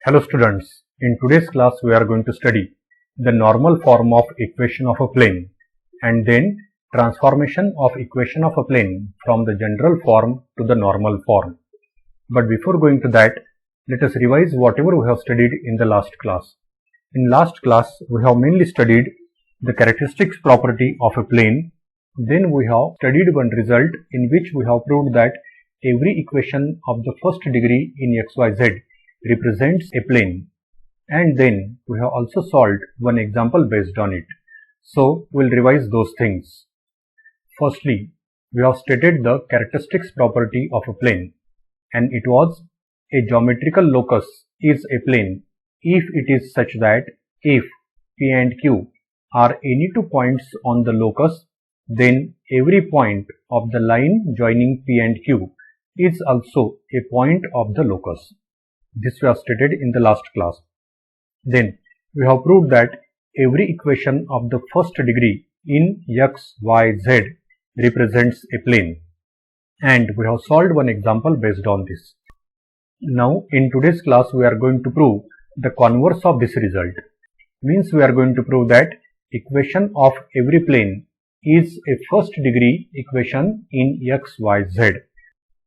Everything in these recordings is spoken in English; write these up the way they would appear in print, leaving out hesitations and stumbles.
Hello students, in today's class we are going to study the normal form of equation of a plane and then transformation of equation of a plane from the general form to the normal form. But before going to that, let us revise whatever we have studied in the last class. In last class we have mainly studied the characteristics property of a plane. Then we have studied one result in which we have proved that every equation of the first degree in xyz represents a plane, and then we have also solved one example based on it. So we'll revise those things. Firstly, we have stated the characteristics property of a plane, and it was a geometrical locus is a plane if it is such that if P and Q are any two points on the locus, then every point of the line joining P and Q is also a point of the locus. This we have stated in the last class. Then we have proved that every equation of the first degree in x, y, z represents a plane, and we have solved one example based on this. Now in today's class we are going to prove the converse of this result. Means we are going to prove that equation of every plane is a first degree equation in x, y, z,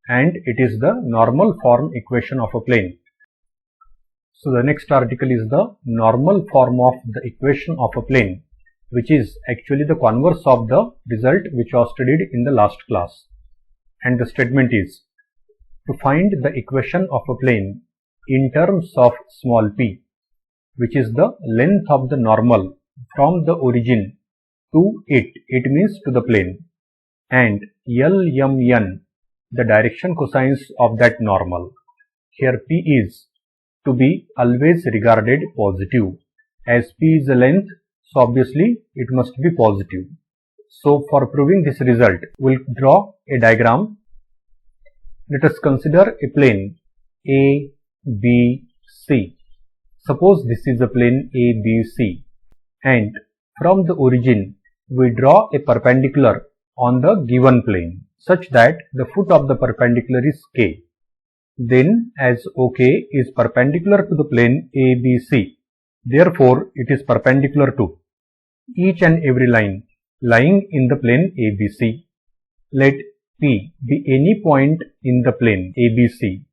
and it is the normal form equation of a plane. So the next article is the normal form of the equation of a plane, which is actually the converse of the result which was studied in the last class. And the statement is to find the equation of a plane in terms of small p, which is the length of the normal from the origin to it means to the plane, and L-M-N, the direction cosines of that normal. Here p is to be always regarded positive, as p is the length, so obviously it must be positive. So for proving this result, we'll draw a diagram. Let us consider a plane A, B, C. Suppose this is a plane A, B, C, and from the origin we draw a perpendicular on the given plane such that the foot of the perpendicular is K. Then as OK is perpendicular to the plane ABC, therefore it is perpendicular to each and every line lying in the plane ABC. Let P be any point in the plane ABC.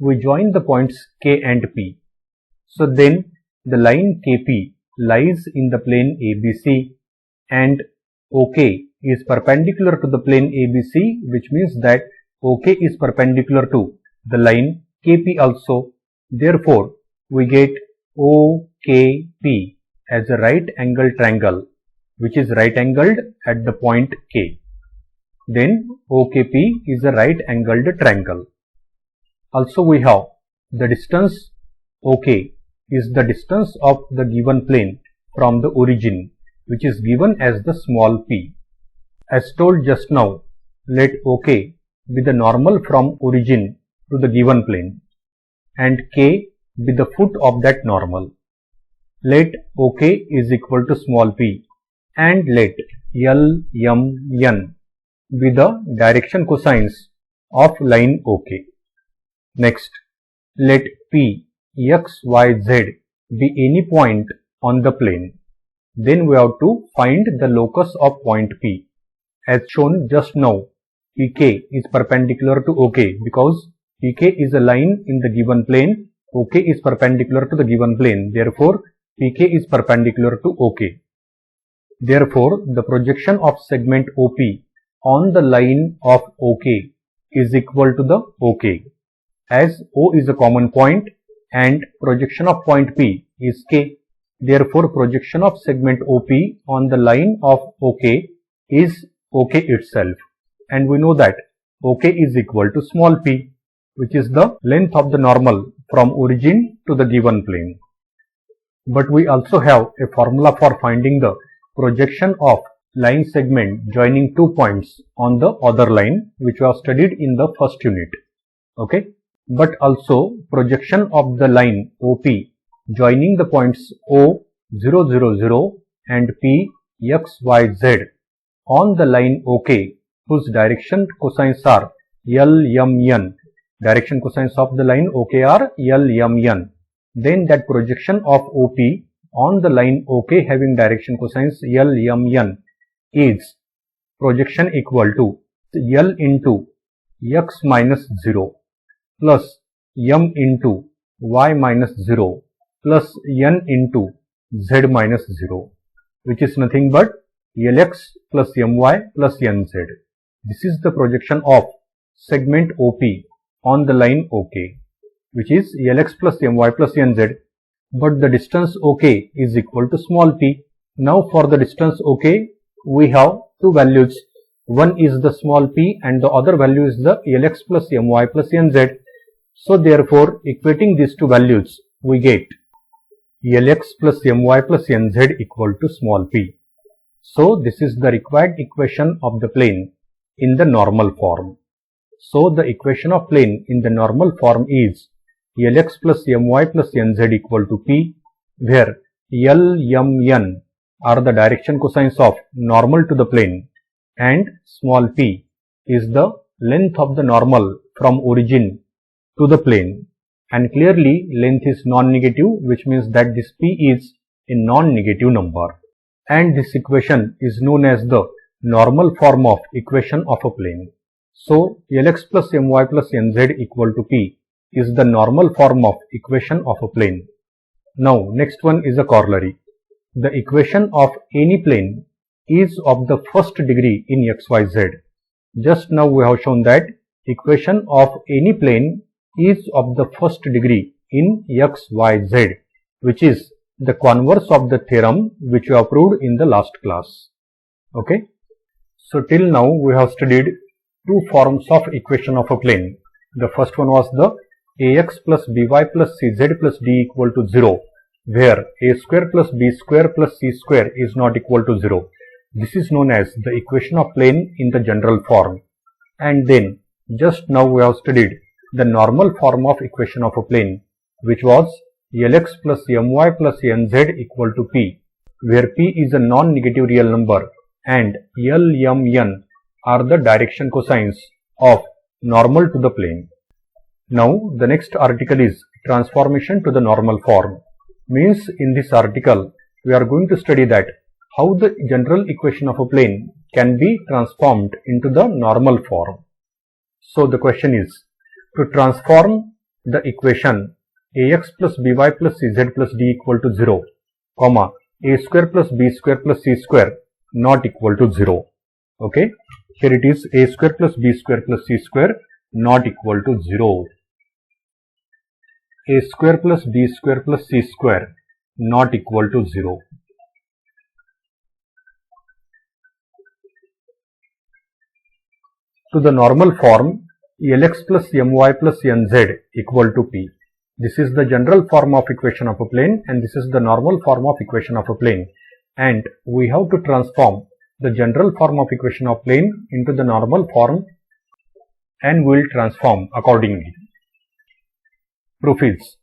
We join the points K and P. So then the line KP lies in the plane ABC, and OK is perpendicular to the plane ABC, which means that OK is perpendicular to the line KP also. Therefore, we get OKP as a right angled triangle, which is right angled at the point K. Then OKP is a right angled triangle. Also we have the distance OK is the distance of the given plane from the origin, which is given as the small p. As told just now, let OK be the normal from origin to the given plane, and K be the foot of that normal. Let OK is equal to small p, and let L, M, N be the direction cosines of line OK. Next, let P, X, Y, Z be any point on the plane. Then we have to find the locus of point P. As shown just now, PK is perpendicular to OK because PK is a line in the given plane, OK is perpendicular to the given plane, therefore PK is perpendicular to OK. Therefore, the projection of segment OP on the line of OK is equal to the OK, as O is a common point and projection of point P is K. Therefore, projection of segment OP on the line of OK is OK itself, and we know that OK is equal to small p, which is the length of the normal from origin to the given plane. But we also have a formula for finding the projection of line segment joining two points on the other line, which we have studied in the first unit. Okay, but also projection of the line OP joining the points O, 0, 0, 0 and P, X, Y, Z on the line OK, whose direction cosines are L, M, N. Direction cosines of the line OK are L, M, N. then that projection of OP on the line OK having direction cosines L, M, N is projection equal to L into x minus 0 plus M into y minus 0 plus N into z minus 0, which is nothing but Lx plus My plus Nz. This is the projection of segment OP on the line OK, which is Lx plus My plus Nz, but the distance OK is equal to small p. Now for the distance OK, we have two values. One is the small p and the other value is the Lx plus My plus Nz. So therefore, equating these two values, we get Lx plus My plus Nz equal to small p. So this is the required equation of the plane in the normal form. So the equation of plane in the normal form is Lx plus My plus Nz equal to p, where L, M, N are the direction cosines of normal to the plane and small p is the length of the normal from origin to the plane, and clearly length is non-negative, which means that this p is a non-negative number, and this equation is known as the normal form of equation of a plane. So Lx plus My plus Nz equal to p is the normal form of equation of a plane. Now next one is a corollary. The equation of any plane is of the first degree in xyz. Just now we have shown that equation of any plane is of the first degree in xyz, which is the converse of the theorem which we have proved in the last class. Okay. So till now we have studied two forms of equation of a plane. The first one was the ax plus by plus cz plus d equal to 0, where a square plus b square plus c square is not equal to 0. This is known as the equation of plane in the general form. And then just now we have studied the normal form of equation of a plane, which was Lx plus My plus Nz equal to p, where p is a non-negative real number and L, M, N are the direction cosines of normal to the plane. Now the next article is transformation to the normal form. Means in this article we are going to study that how the general equation of a plane can be transformed into the normal form. So the question is, to transform the equation ax plus by plus cz plus d equal to 0, comma a square plus b square plus c square not equal to 0. Okay, here it is a square plus b square plus c square not equal to 0. A square plus b square plus c square not equal to 0. To the normal form, Lx plus My plus Nz equal to p. This is the general form of equation of a plane and this is the normal form of equation of a plane. And we have to transform the general form of equation of plane into the normal form and we will transform accordingly. Proof is,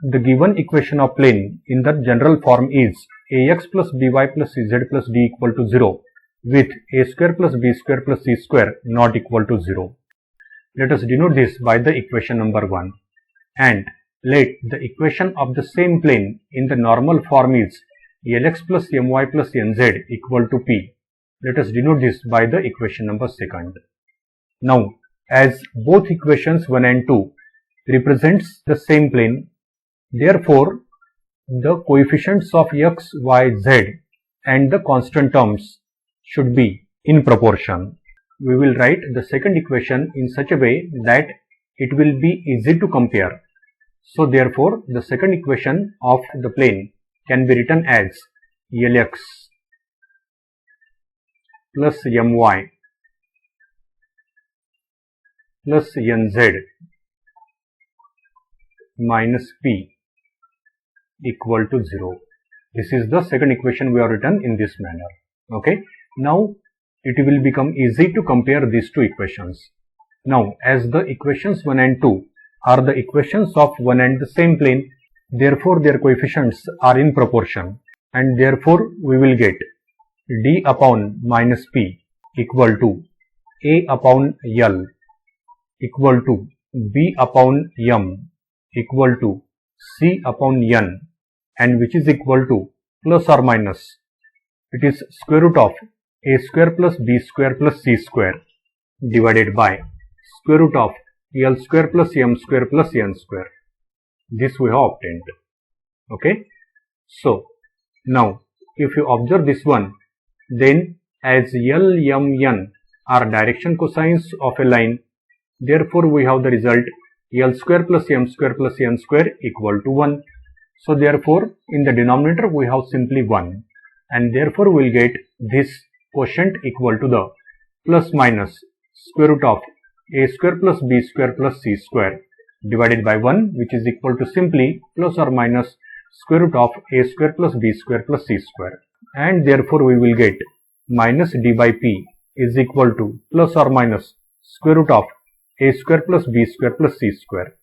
the given equation of plane in the general form is ax plus by plus cz plus d equal to 0 with a square plus b square plus c square not equal to 0. Let us denote this by the equation number 1, and let the equation of the same plane in the normal form is Lx plus My plus Nz equal to p. Let us denote this by the equation number 2. Now, as both equations 1 and 2 represents the same plane, therefore the coefficients of x, y, z and the constant terms should be in proportion. We will write the second equation in such a way that it will be easy to compare. So therefore the second equation of the plane can be written as Lx plus My plus Nz minus p equal to 0. This is the second equation we have written in this manner. Okay. Now it will become easy to compare these two equations. Now as the equations 1 and 2 are the equations of one and the same plane, therefore their coefficients are in proportion and therefore we will get d upon minus p equal to a upon L equal to b upon m equal to C upon n, and which is equal to plus or minus, it is square root of a square plus b square plus c square divided by square root of l square plus m square plus n square. This we have obtained. Okay. So now if you observe this one, then as L, M, N are direction cosines of a line, therefore we have the result L square plus M square plus N square equal to 1. So therefore in the denominator we have simply 1, and therefore we will get this quotient equal to the plus minus square root of a square plus b square plus c square divided by 1, which is equal to simply plus or minus square root of a square plus b square plus c square, and therefore we will get minus d by p is equal to plus or minus square root of a square plus b square plus c square.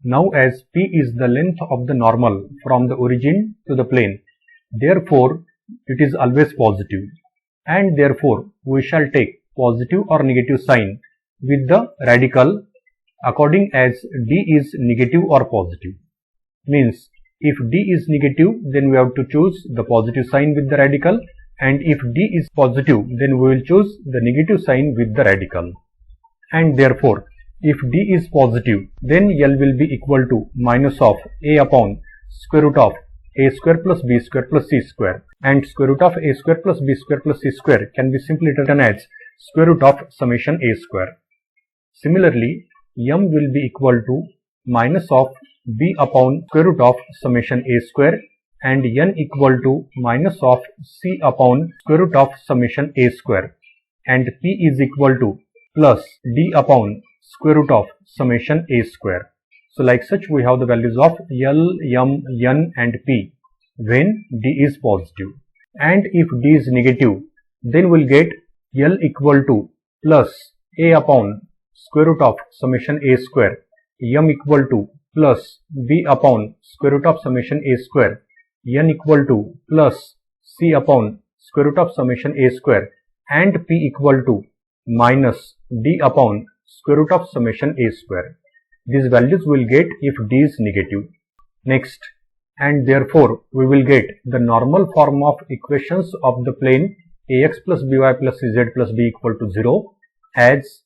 Now as p is the length of the normal from the origin to the plane, therefore it is always positive, and therefore we shall take positive or negative sign with the radical according as d is negative or positive. Means if d is negative, then we have to choose the positive sign with the radical, and if d is positive, then we will choose the negative sign with the radical. And therefore if d is positive, then L will be equal to minus of a upon square root of a square plus b square plus c square, and square root of a square plus b square plus c square can be simply written as square root of summation a square. Similarly, M will be equal to minus of b upon square root of summation a square, and n equal to minus of c upon square root of summation a square, and p is equal to plus d upon square root of summation a square. So like such we have the values of L, M, N and P when d is positive, and if d is negative, then we'll get L equal to plus a upon square root of summation a square, M equal to plus b upon square root of summation a square, n equal to plus c upon square root of summation a square, and p equal to minus d upon square root of summation a square. These values will get if d is negative. Next, and therefore we will get the normal form of equations of the plane ax plus by plus cz plus d equal to 0 as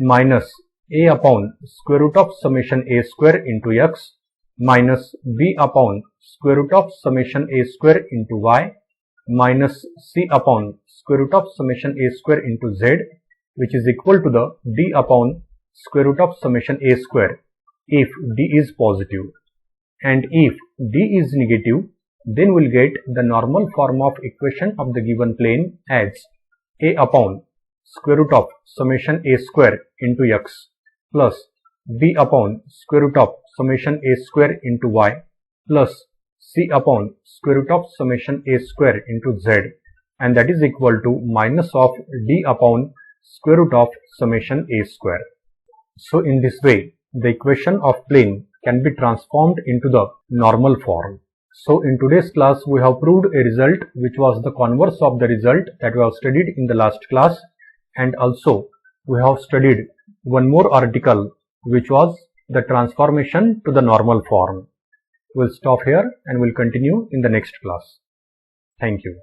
minus a upon square root of summation a square into x minus b upon square root of summation a square into y minus c upon square root of summation a square into z, which is equal to the d upon square root of summation a square if d is positive, and if d is negative, then we'll get the normal form of equation of the given plane as a upon square root of summation a square into x plus b upon square root of summation a square into y plus c upon square root of summation a square into z, and that is equal to minus of d upon square root of summation a square. So in this way, the equation of plane can be transformed into the normal form. So in today's class, we have proved a result which was the converse of the result that we have studied in the last class, and also we have studied one more article which was the transformation to the normal form. We'll stop here and we'll continue in the next class. Thank you.